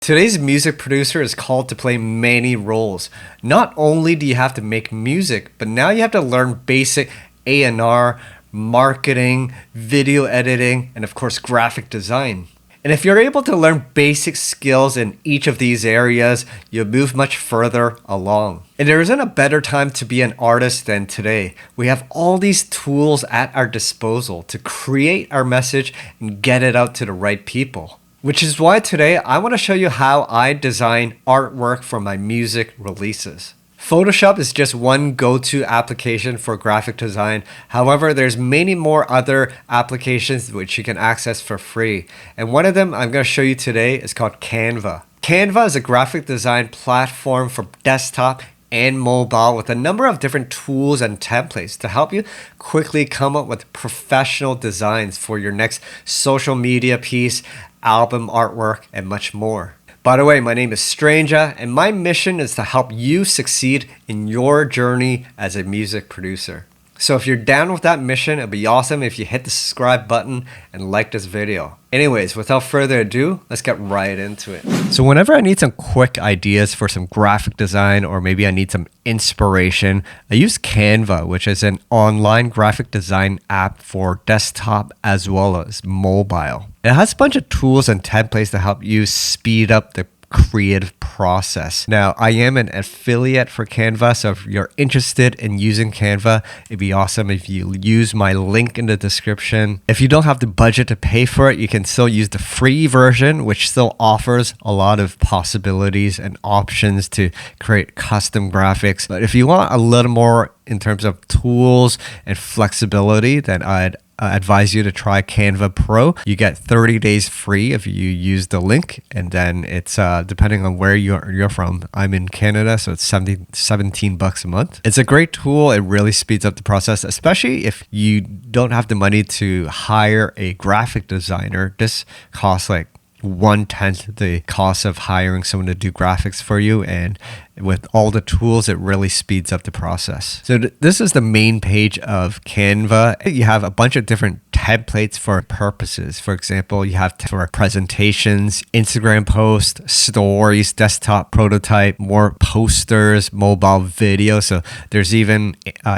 Today's music producer is called to play many roles. Not only do you have to make music, but now you have to learn basic A&R, marketing, video editing, and of course graphic design. And if you're able to learn basic skills in each of these areas, you'll move much further along. And there isn't a better time to be an artist than today. We have all these tools at our disposal to create our message and get it out to the right people. Which is why today I want to show you how I design artwork for my music releases. Photoshop is just one go-to application for graphic design. However, there's many more other applications which you can access for free. And one of them I'm going to show you today is called Canva. Canva is a graphic design platform for desktop and mobile with a number of different tools and templates to help you quickly come up with professional designs for your next social media piece, album artwork, and much more. By the way, my name is Stranger, and my mission is to help you succeed in your journey as a music producer. So if you're down with that mission, it'd be awesome if you hit the subscribe button and like this video. Anyways, without further ado, let's get right into it. So whenever I need some quick ideas for some graphic design, or maybe I need some inspiration, I use Canva, which is an online graphic design app for desktop as well as mobile. It has a bunch of tools and templates to help you speed up the creative process. Now, I am an affiliate for Canva, so if you're interested in using Canva, it'd be awesome if you use my link in the description. If you don't have the budget to pay for it, you can still use the free version, which still offers a lot of possibilities and options to create custom graphics. But if you want a little more in terms of tools and flexibility, then I'd advise you to try Canva Pro. You get 30 days free if you use the link, and then it's depending on where you're from. I'm in Canada, so it's $17 a month. It's a great tool. It really speeds up the process, especially if you don't have the money to hire a graphic designer. This costs like 1/10 the cost of hiring someone to do graphics for you, and with all the tools, it really speeds up the process. So this is the main page of Canva. You have a bunch of different templates for purposes. For example, you have for presentations, Instagram posts, stories, desktop prototype, more posters, mobile video. So there's even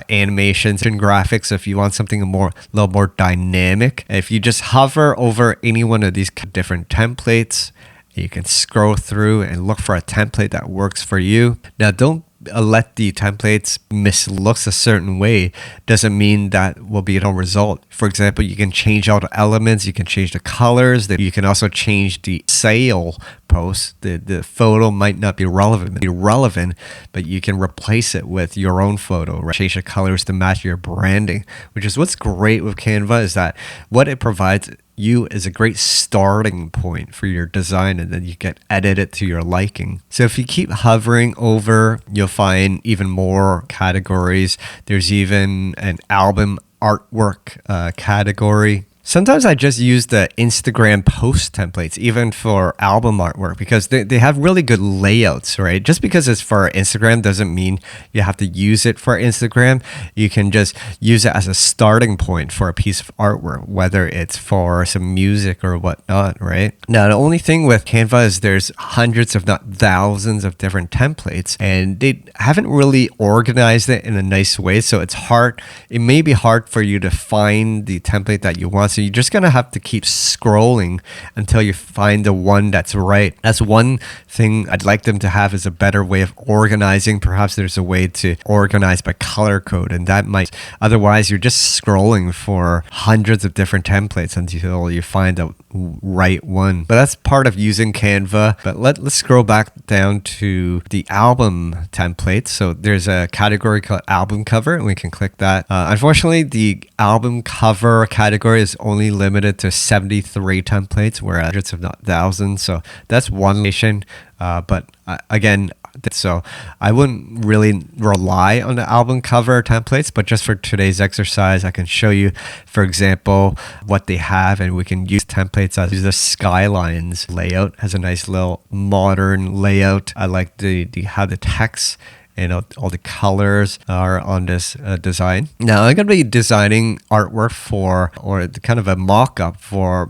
animations and graphics. So if you want something a little more dynamic, if you just hover over any one of these different templates, you can scroll through and look for a template that works for you. Now, don't let the templates looks a certain way. Doesn't mean that will be no result. For example, you can change all the elements, you can change the colors, you can also change the sale post. The photo might not be relevant, but you can replace it with your own photo, right? Change the colors to match your branding, which is what's great with Canva, is that what it provides you is a great starting point for your design, and then you can edit it to your liking. So if you keep hovering over, you'll find even more categories. There's even an album artwork category. Sometimes I just use the Instagram post templates, even for album artwork, because they have really good layouts, right? Just because it's for Instagram doesn't mean you have to use it for Instagram. You can just use it as a starting point for a piece of artwork, whether it's for some music or whatnot, right? Now, the only thing with Canva is there's hundreds, if not thousands, of different templates, and they haven't really organized it in a nice way. So it's hard. It may be hard for you to find the template that you want. So you're just going to have to keep scrolling until you find the one that's right. That's one thing I'd like them to have, is a better way of organizing. Perhaps there's a way to organize by color code, and that might, otherwise you're just scrolling for hundreds of different templates until you find the right one. But that's part of using Canva. But let's scroll back down to the album templates. So there's a category called album cover, and we can click that. Unfortunately, the album cover category is only limited to 73 templates, whereas hundreds, if not thousands. So that's one nation. But again, so I wouldn't really rely on the album cover templates, but just for today's exercise, I can show you, for example, what they have, and we can use templates as the Skylines layout. Has a nice little modern layout. I like how the text all the colors are on this design. Now I'm going to be designing artwork or kind of a mock-up for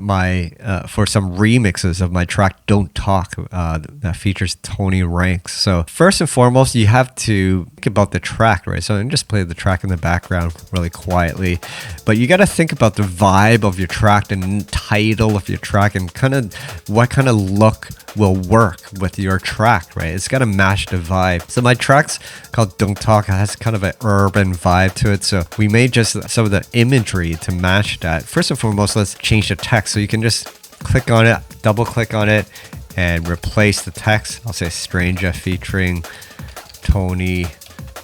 for some remixes of my track Don't Talk that features Tony Ranks. So first and foremost, you have to think about the track, right? So I'm just play the track in the background really quietly, but you got to think about the vibe of your track, the title of your track, and kind of what kind of look will work with your track, right? It's got to match the vibe. So my track's called Don't Talk. It has kind of an urban vibe to it. So we made just some of the imagery to match that. First and foremost, let's change the text. So you can just click on it, double click on it, and replace the text. I'll say Stranger featuring Tony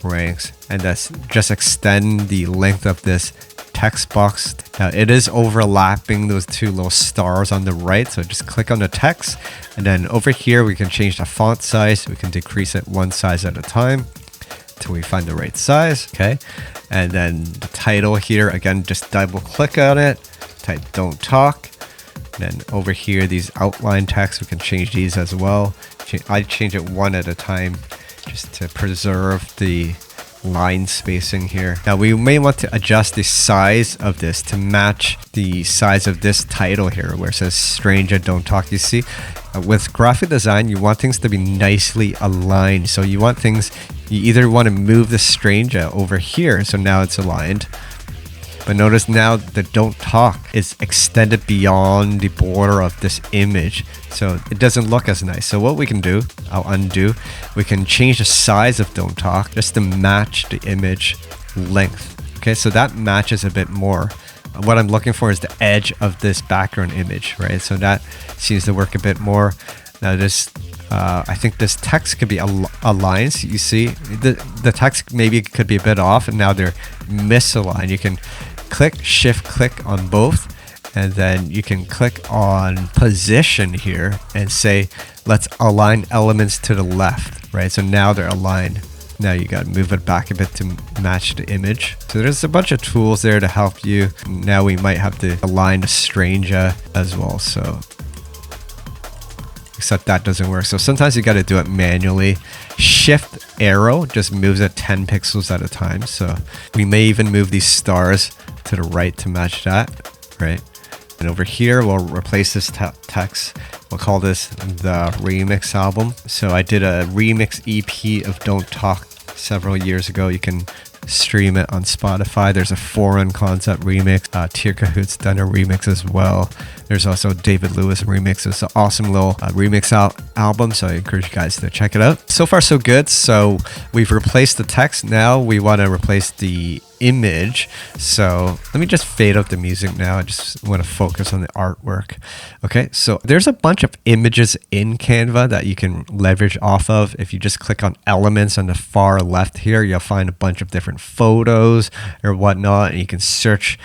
Ranks, and that's just extend the length of this text box. Now it is overlapping those two little stars on the right, so just click on the text, and then over here we can change the font size. We can decrease it one size at a time till we find the right size. Okay, and then the title here, again, just double click on it, type Don't Talk. And then over here, these outline text, we can change these as well. I change it one at a time just to preserve the line spacing here. Now we may want to adjust the size of this to match the size of this title here where it says Stranger Don't Talk. You see, with graphic design, you want things to be nicely aligned. So you want things, you either want to move the stranger over here, so now it's aligned. But notice now the Don't Talk is extended beyond the border of this image, so it doesn't look as nice. So what we can do, I'll undo, we can change the size of Don't Talk just to match the image length. Okay, so that matches a bit more. What I'm looking for is the edge of this background image, right? So that seems to work a bit more. Now this, I think this text could be aligned. So you see, the text maybe could be a bit off, and now they're misaligned. You can shift click on both, and then you can click on position here and say let's align elements to the left, right? So now they're aligned. Now you got to move it back a bit to match the image. So there's a bunch of tools there to help you. Now we might have to align the stranger as well, so except that doesn't work. So sometimes you got to do it manually. Shift arrow just moves it 10 pixels at a time. So we may even move these stars to the right to match that, right? And over here, we'll replace this text. We'll call this the remix album. So I did a remix EP of Don't Talk several years ago. You can stream it on Spotify. There's a Foreign Concept remix. Tier Cahoot's done a remix as well. There's also David Lewis remix. It's an awesome little remix album, so I encourage you guys to check it out. So far so good. So we've replaced the text. Now we want to replace the image. So let me just fade out the music now. I just want to focus on the artwork. Okay, so there's a bunch of images in Canva that you can leverage off of. If you just click on elements on the far left here, you'll find a bunch of different photos or whatnot, and you can search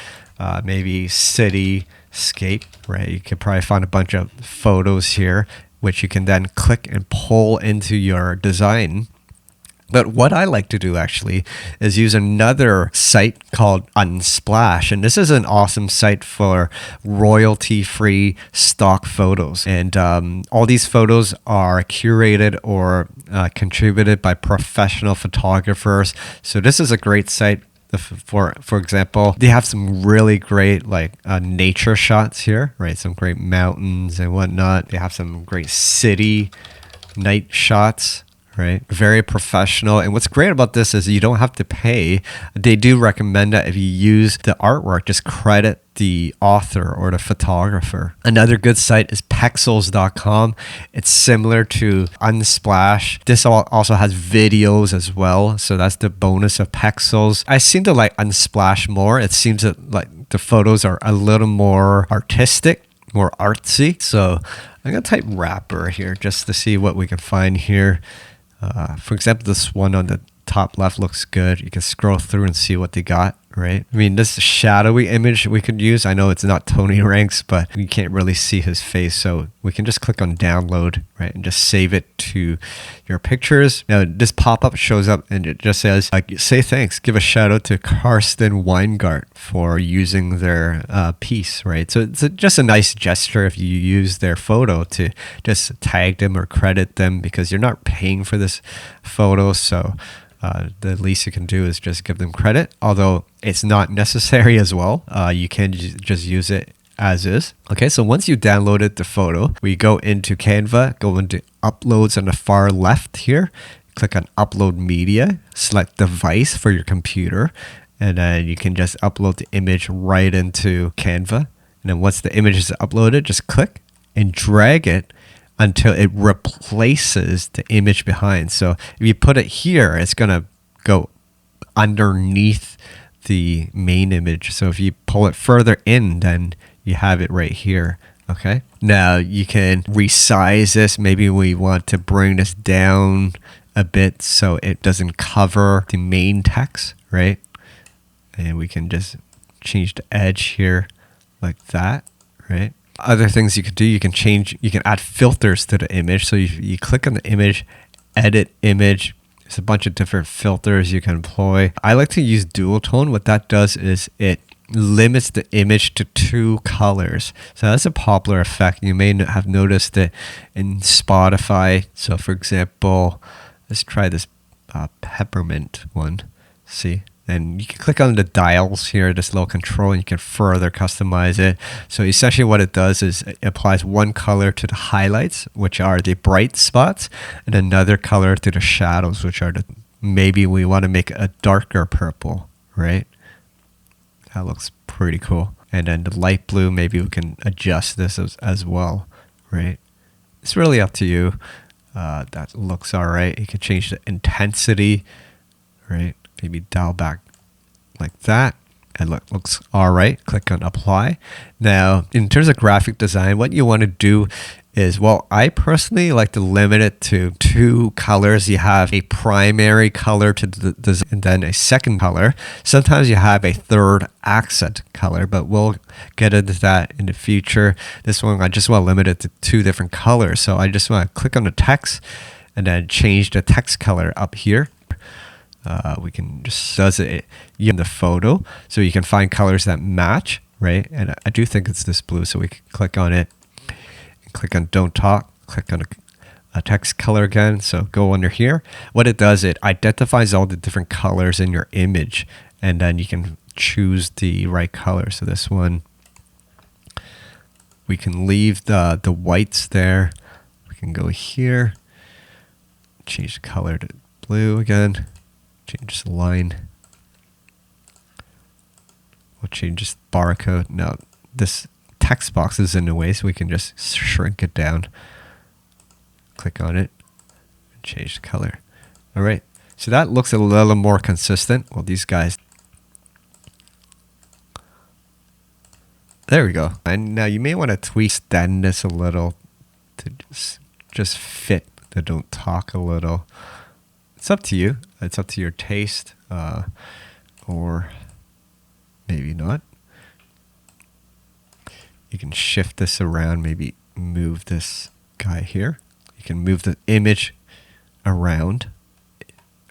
maybe cityscape, right? You could probably find a bunch of photos here, which you can then click and pull into your design. But what I like to do actually is use another site called Unsplash. And this is an awesome site for royalty-free stock photos. And all these photos are curated or contributed by professional photographers. So this is a great site. For example, they have some really great nature shots here, right? Some great mountains and whatnot. They have some great city night shots. Right, very professional. And what's great about this is you don't have to pay. They do recommend that if you use the artwork, just credit the author or the photographer. Another good site is pexels.com. It's similar to Unsplash. This also has videos as well, so that's the bonus of Pexels. I seem to like Unsplash more. It seems that like the photos are a little more artistic, more artsy. So I'm gonna type rapper here just to see what we can find here. For example, this one on the top left looks good. You can scroll through and see what they got, right? I mean, this shadowy image we could use. I know it's not Tony Ranks, but you can't really see his face. So we can just click on download, right? And just save it to your pictures. Now, this pop-up shows up and it just says, say thanks. Give a shout out to Karsten Weingart for using their piece, right? So it's just a nice gesture if you use their photo to just tag them or credit them because you're not paying for this photo. So The least you can do is just give them credit, although it's not necessary as well. You can just use it as is. Okay, so once you downloaded the photo, we go into Canva, go into uploads on the far left here, click on upload media, select device for your computer, and then you can just upload the image right into Canva. And then once the image is uploaded, just click and drag it until it replaces the image behind. So if you put it here, it's gonna go underneath the main image. So if you pull it further in, then you have it right here. Okay. Now you can resize this. Maybe we want to bring this down a bit so it doesn't cover the main text, right? And we can just change the edge here like that, right? Other things you could do, you can add filters to the image. So you click on the image, edit image. There's a bunch of different filters you can employ. I like to use dual tone. What that does is it limits the image to 2 colors. So that's a popular effect. You may have noticed it in Spotify. So for example, let's try this peppermint one. See? And you can click on the dials here, this little control, and you can further customize it. So essentially what it does is it applies one color to the highlights, which are the bright spots, and another color to the shadows, which are maybe we want to make a darker purple, right? That looks pretty cool. And then the light blue, maybe we can adjust this as well, right? It's really up to you. That looks all right. You can change the intensity, right? Maybe dial back like that. And looks all right. Click on apply. Now, in terms of graphic design, what you want to do is, well, I personally like to limit it to 2 colors. You have a primary color to the and then a second color. Sometimes you have a third accent color, but we'll get into that in the future. This one, I just want to limit it to 2 different colors. So I just want to click on the text and then change the text color up here. We can just does it in the photo, so you can find colors that match, right? And I do think it's this blue, so we can click on it and click on don't talk, click on a text color again. So go under here. What it does, it identifies all the different colors in your image, and then you can choose the right color. So this one, we can leave the whites there. We can go here, change the color to blue again. Change the line. We'll change this barcode. Now, this text box is in the way, so we can just shrink it down. Click on it and change the color. All right. So that looks a little more consistent. Well, these guys. There we go. And now you may want to tweak extend this a little to just fit the don't talk a little. It's up to you. It's up to your taste, or maybe not. You can shift this around, maybe move this guy here. You can move the image around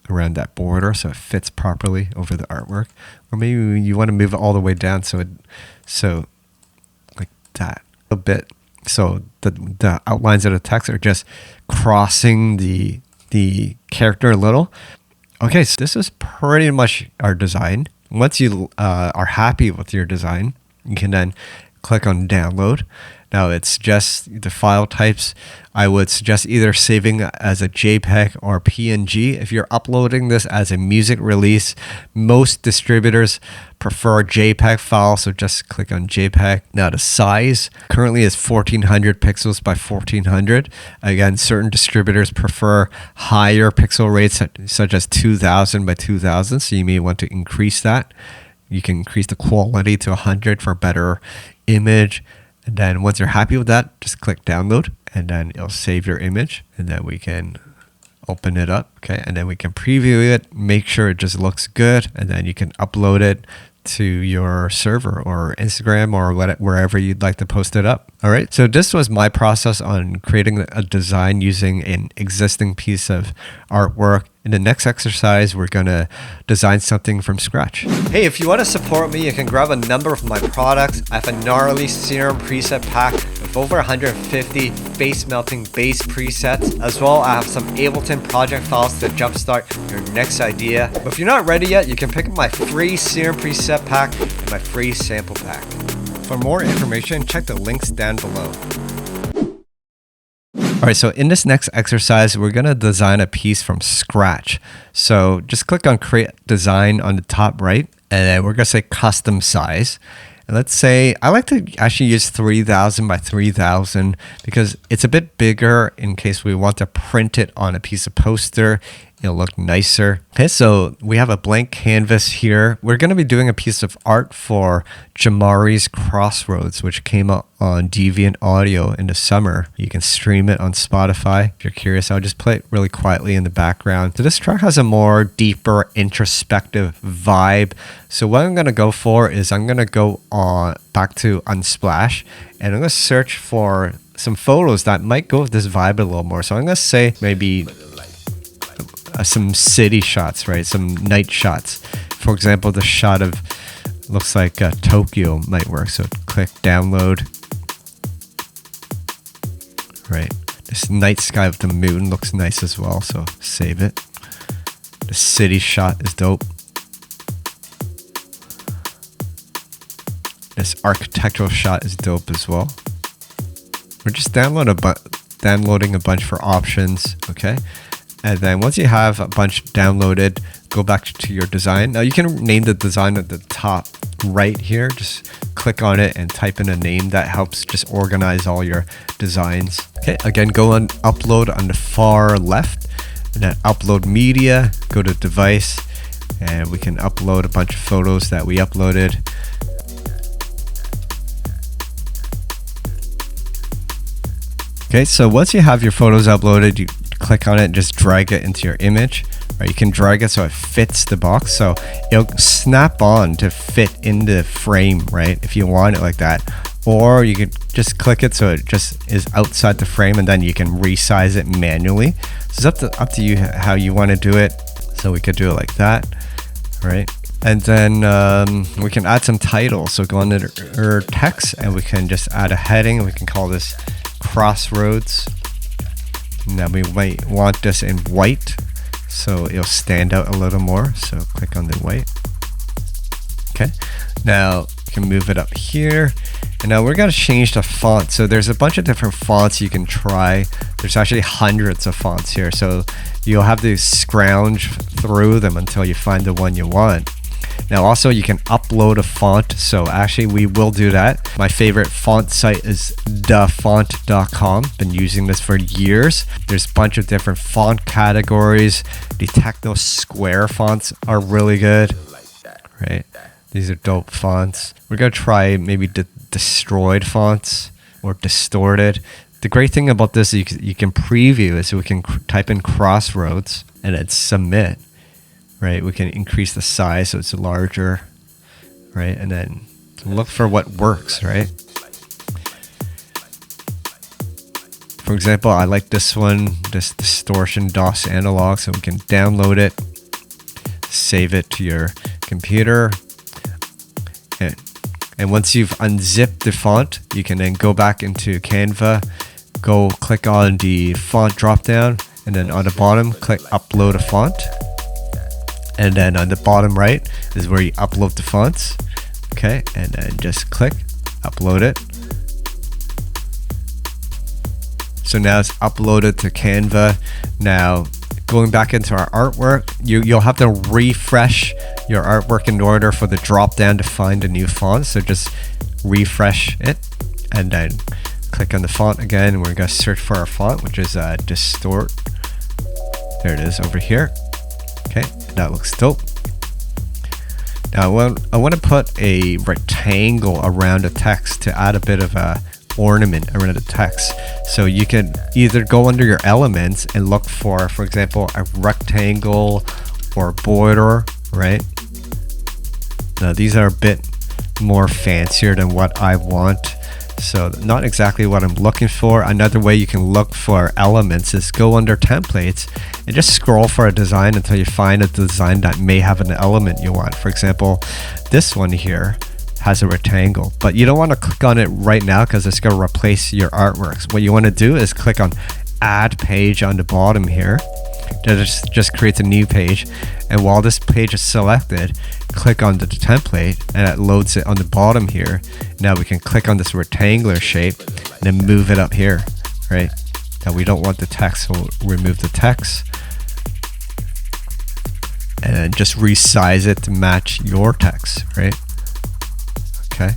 that border so it fits properly over the artwork. Or maybe you want to move it all the way down so like that a bit. So the outlines of the text are just crossing the character a little. Okay, so this is pretty much our design. Once you are happy with your design, you can then click on download. Now it's just the file types. I would suggest either saving as a JPEG or PNG. If you're uploading this as a music release, most distributors prefer JPEG file, so just click on JPEG. Now the size currently is 1400 pixels by 1400. Again, certain distributors prefer higher pixel rates such as 2000 by 2000, so you may want to increase that. You can increase the quality to 100 for better image. And then once you're happy with that, just click download, and then it'll save your image, and then we can open it up. Okay, and then we can preview it, make sure it just looks good, and then you can upload it to your server or Instagram or wherever you'd like to post it up. All right, so this was my process on creating a design using an existing piece of artwork. In the next exercise, we're going to design something from scratch. Hey, if you want to support me, you can grab a number of my products. I have a gnarly serum preset pack with over 150 face melting base presets. As well, I have some Ableton project files to jumpstart your next idea. But if you're not ready yet, you can pick up my free Serum preset pack and my free sample pack. For more information, check the links down below. Alright, so in this next exercise, we're going to design a piece from scratch. So just click on Create Design on the top right, and then we're going to say Custom Size. And let's say, I like to actually use 3000 by 3000 because it's a bit bigger in case we want to print it on a piece of poster. It'll look nicer. Okay, so we have a blank canvas here. We're going to be doing a piece of art for Jamari's Crossroads, which came out on Deviant Audio in the summer. You can stream it on Spotify. If you're curious, I'll just play it really quietly in the background. So this track has a more deeper, introspective vibe. So what I'm going to go for is I'm going to go on back to Unsplash, and I'm going to search for some photos that might go with this vibe a little more. So I'm going to say maybe some city shots, right? Some night shots. For example, the shot of looks like Tokyo might work. So click download. Right. This night sky of the moon looks nice as well. So save it. The city shot is dope. This architectural shot is dope as well. We're just downloading a bunch for options. Okay. And then once you have a bunch downloaded, go back to your design. Now you can name the design at the top right here. Just click on it and type in a name. That helps just organize all your designs. Okay, again, go on upload on the far left, and then upload media, go to device, and we can upload a bunch of photos that we uploaded. Okay, so once you have your photos uploaded, you click on it and just drag it into your image. Right, you can drag it so it fits the box, so it'll snap on to fit in the frame, right, if you want it like that. Or you could just click it so it just is outside the frame, and then you can resize it manually. So it's up to you how you want to do it. So we could do it like that, right? And then we can add some titles. So go under text, and we can just add a heading, and we can call this Crossroads. Now we might want this in white, so it'll stand out a little more. So click on the white. Okay, now you can move it up here. And now we're going to change the font. So there's a bunch of different fonts you can try. There's actually hundreds of fonts here. So you'll have to scrounge through them until you find the one you want. Now also you can upload a font, so actually we will do that. My favorite font site is thefont.com. Been using this for years. There's a bunch of different font categories. The techno square fonts are really good, right? These are dope fonts. We're gonna try maybe the destroyed fonts or distorted. The great thing about this is you can preview it, so we can type in Crossroads and then submit. Right, we can increase the size so it's larger, right? And then look for what works, right? For example, I like this one, this distortion DOS analog, so we can download it, save it to your computer. And once you've unzipped the font, you can then go back into Canva, go click on the font dropdown, and then on the bottom, click upload a font. And then on the bottom right is where you upload the fonts. Okay, and then just click upload it. So now it's uploaded to Canva. Now going back into our artwork, you'll have to refresh your artwork in order for the drop down to find a new font. So just refresh it and then click on the font again. We're gonna search for our font, which is Distort. There it is over here. Okay, that looks dope. Now I want to put a rectangle around the text to add a bit of a ornament around the text. So you can either go under your elements and look for example, a rectangle or a border, right? Now these are a bit more fancier than what I want. So not exactly what I'm looking for. Another way you can look for elements is go under templates and just scroll for a design until you find a design that may have an element you want. For example, this one here has a rectangle, but you don't want to click on it right now because it's going to replace your artworks. What you want to do is click on add page on the bottom here. That just creates a new page, and while this page is selected, click on the template and it loads it on the bottom here. Now we can click on this rectangular shape and then move it up here, right? Now we don't want the text, so we'll remove the text and just resize it to match your text, right? Okay.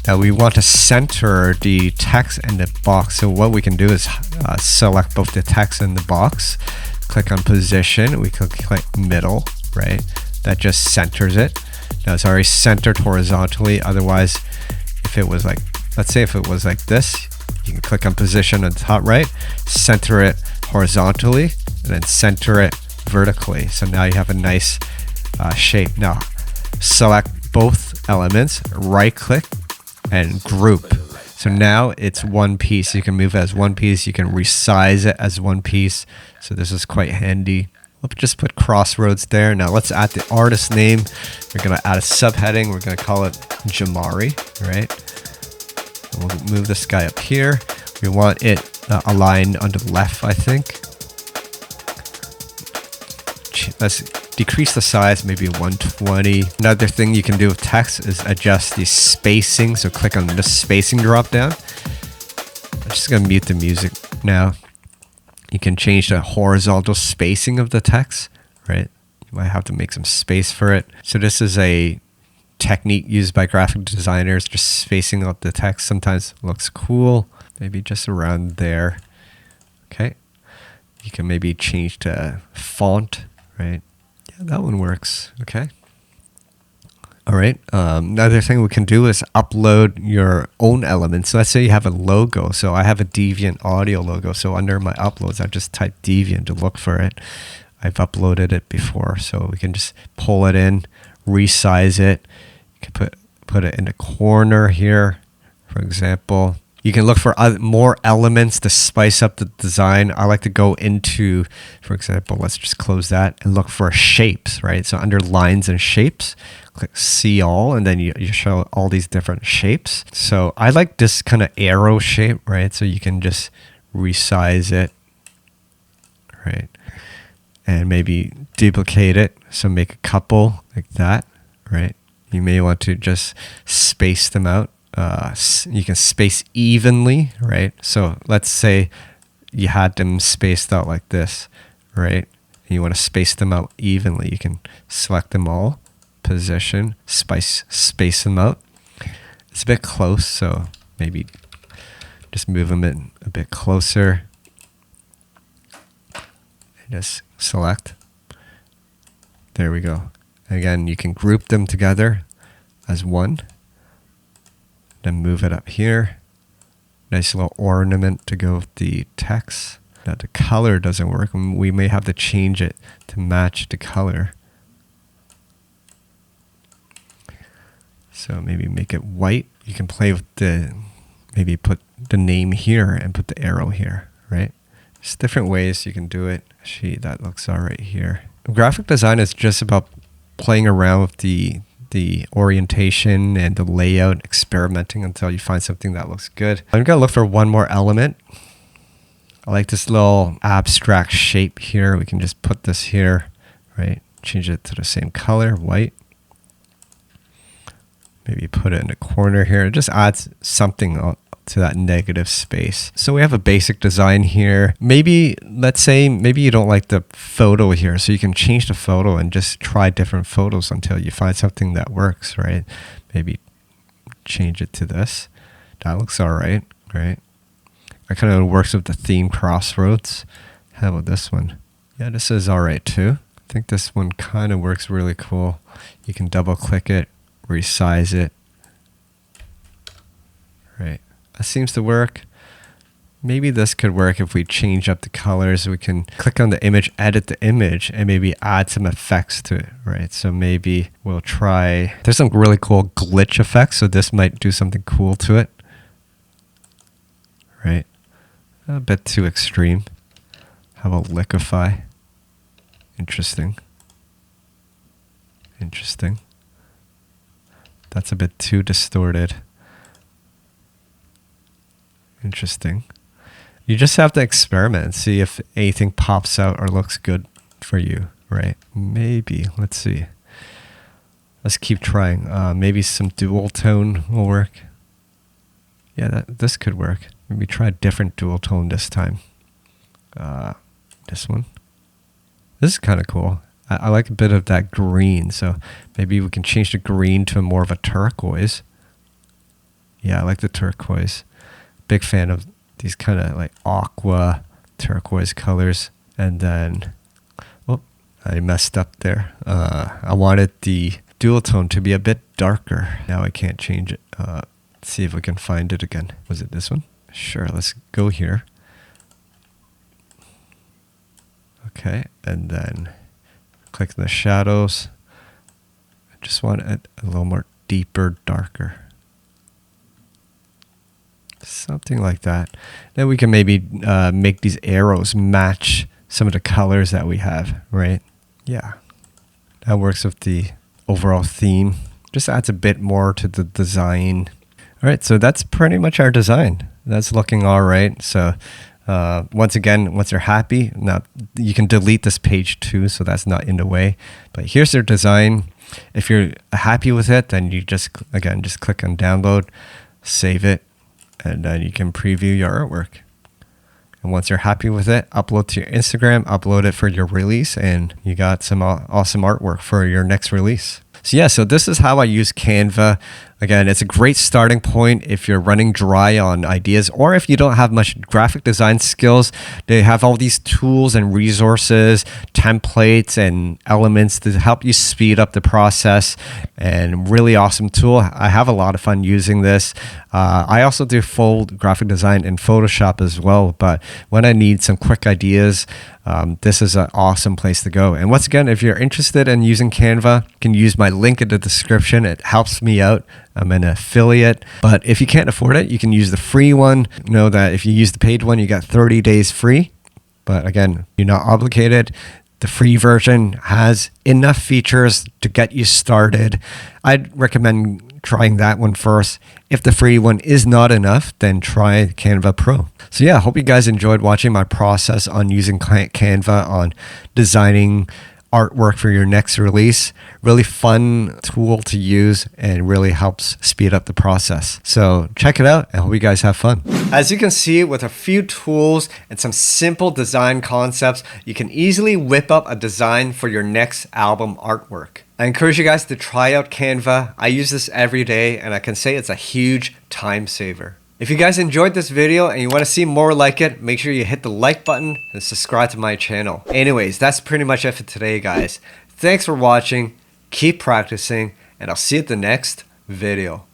Now we want to center the text and the box. So what we can do is select both the text and the box. Click on position. We can click middle, right? That just centers it. Now it's already centered horizontally. Otherwise, if it was like, let's say if it was like this, you can click on position on the top right, center it horizontally, and then center it vertically. So now you have a nice shape. Now select both elements, right click, and group. So now it's one piece. You can move it as one piece. You can resize it as one piece. So this is quite handy. We'll just put crossroads there. Now let's add the artist name. We're going to add a subheading. We're going to call it Jamari, right? And we'll move this guy up here. We want it aligned on the left, I think. Let's decrease the size, maybe 120. Another thing you can do with text is adjust the spacing. So click on the spacing drop down. I'm just going to mute the music now. You can change the horizontal spacing of the text, right? You might have to make some space for it. So this is a technique used by graphic designers, just spacing out the text. Sometimes it looks cool. Maybe just around there. Okay. You can maybe change the font, right? Yeah, that one works. Okay. All right. Another thing we can do is upload your own elements. So let's say you have a logo. So I have a Deviant audio logo. So under my uploads, I just type Deviant to look for it. I've uploaded it before. So we can just pull it in, resize it. You can put it in the corner here, for example. You can look for more elements to spice up the design. I like to go into, for example, let's just close that and look for shapes, right? So under lines and shapes, click see all, and then you show all these different shapes. So I like this kind of arrow shape, right? So you can just resize it, right? And maybe duplicate it. So make a couple like that, right? You may want to just space them out. You can space evenly, right? So let's say you had them spaced out like this, right? And you want to space them out evenly. You can select them all, position, space them out. It's a bit close, so maybe just move them in a bit closer. And just select. There we go. Again, you can group them together as one. Then move it up here. Nice little ornament to go with the text. Now the color doesn't work. We may have to change it to match the color. So maybe make it white. You can play with maybe put the name here and put the arrow here, right? There's different ways you can do it. Actually, that looks all right here. Graphic design is just about playing around with the orientation and the layout, experimenting until you find something that looks good. I'm going to look for one more element. I like this little abstract shape here. We can just put this here, right? Change it to the same color, white. Maybe put it in the corner here. It just adds something to that negative space. So we have a basic design here. Maybe, let's say, maybe you don't like the photo here. So you can change the photo and just try different photos until you find something that works, right? Maybe change it to this. That looks all right, right? It kind of works with the theme crossroads. How about this one? Yeah, this is all right too. I think this one kind of works really cool. You can double click it, resize it. Right. That seems to work. Maybe this could work if we change up the colors. We can click on the image, edit the image, and maybe add some effects to it, right? So maybe we'll try, there's some really cool glitch effects, so this might do something cool to it, right? A bit too extreme. How about liquefy? Interesting. Interesting. That's a bit too distorted. Interesting. You just have to experiment and see if anything pops out or looks good for you, right? Maybe. Let's see. Let's keep trying. Maybe some dual tone will work. Yeah, this could work. Maybe try a different dual tone this time. This one. This is kind of cool. I like a bit of that green, so maybe we can change the green to more of a turquoise. Yeah, I like the turquoise. Big fan of these kind of like aqua turquoise colors. And then, oh, I messed up there. I wanted the dual tone to be a bit darker. Now I can't change it. Let's see if we can find it again. Was it this one? Sure, let's go here. Okay, and then click the shadows. I just want it a little more deeper, darker. Something like that. Then we can maybe make these arrows match some of the colors that we have, right? Yeah, that works with the overall theme. Just adds a bit more to the design. All right, so that's pretty much our design. That's looking all right. So once again, once you're happy, now you can delete this page too, so that's not in the way. But here's their design. If you're happy with it, then you just click on download, save it, and then you can preview your artwork. And once you're happy with it, upload to your Instagram, upload it for your release, and you got some awesome artwork for your next release. So yeah, so this is how I use Canva. Again, it's a great starting point if you're running dry on ideas, or if you don't have much graphic design skills. They have all these tools and resources, templates and elements to help you speed up the process, and really awesome tool. I have a lot of fun using this. I also do full graphic design in Photoshop as well, but when I need some quick ideas, this is an awesome place to go. And once again, if you're interested in using Canva, you can use my link in the description. It helps me out. I'm an affiliate, but if you can't afford it, you can use the free one. Know that if you use the paid one, you got 30 days free. But again, you're not obligated. The free version has enough features to get you started. I'd recommend trying that one first. If the free one is not enough, then try Canva Pro. So yeah, I hope you guys enjoyed watching my process on using Canva on designing artwork for your next release. Really fun tool to use and really helps speed up the process. So check it out. I hope you guys have fun. As you can see, with a few tools and some simple design concepts, you can easily whip up a design for your next album artwork. I encourage you guys to try out Canva. I use this every day, and I can say it's a huge time saver. If you guys enjoyed this video and you want to see more like it, make sure you hit the like button and subscribe to my channel. Anyways, that's pretty much it for today, guys. Thanks for watching. Keep practicing, and I'll see you at the next video.